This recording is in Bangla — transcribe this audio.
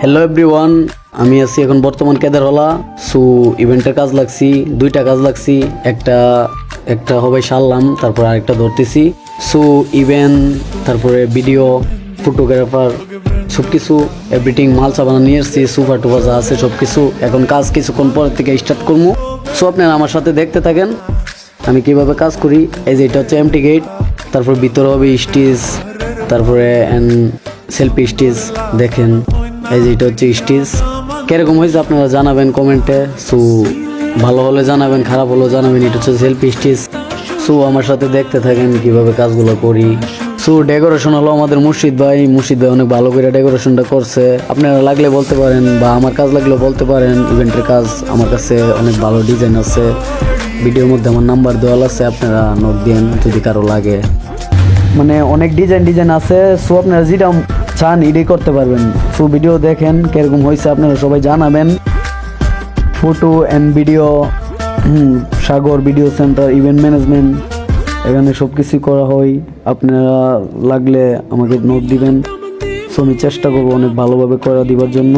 হ্যালো এভরিওয়ান, আমি আছি এখন বর্তমান কেদারহলা। সো ইভেন্টের কাজ লাগছি, দুইটা কাজ লাগছি, একটা একটা হবে সারলাম, তারপর আরেকটা ধরতেছি। সো ইভেন্ট, তারপরে ভিডিও, ফটোগ্রাফার, সব কিছু এভরিথিং মাল সাবানা নিয়ে এসছি, সুপার টুপার যা আছে সব কিছু। এখন কাজ কিছুক্ষণ পর থেকে স্টার্ট করবো। সো আপনারা আমার সাথে দেখতে থাকেন আমি কিভাবে কাজ করি। এই যে এটা হচ্ছে এমটি গেট, তারপর ভিতরে হবে স্টেজ, তারপরে সেলফি স্টেজ দেখেন। এই যে এটা হচ্ছে স্টেজ। কিরকম হয়েছে আপনারা জানাবেন কমেন্টে। সো ভালো হলে জানাবেন, খারাপ হলেও জানাবেন। এটা হচ্ছে সেলফি স্টেজ। সো আমার সাথে দেখতে থাকেন কিভাবে কাজগুলো করি। সো ডেকোরেশন হলো আমাদের মুর্শিদ ভাই অনেক ভালো করে ডেকোরেশনটা করছে। আপনারা লাগলে বলতে পারেন, বা আমার কাজ লাগলেও বলতে পারেন। ইভেন্টের কাজ আমার কাছে অনেক ভালো ডিজাইন আছে, ভিডিওর মধ্যে আমার নাম্বার দেওয়া আছে, আপনারা নোট দেন যদি কারো লাগে। মানে অনেক ডিজাইন আছে। সো আপনারা যেটা চান এটাই করতে পারবেন। সো ভিডিও দেখেন কিরকম হয়েছে, আপনারা সবাই জানাবেন। Photo and video, Sagar video centre, event management, এখানে সব কিছু করা হয়। আপনারা লাগলে আমাকে নোট দিবেন। সো আমি চেষ্টা করবো অনেক ভালোভাবে করে দিবার জন্য।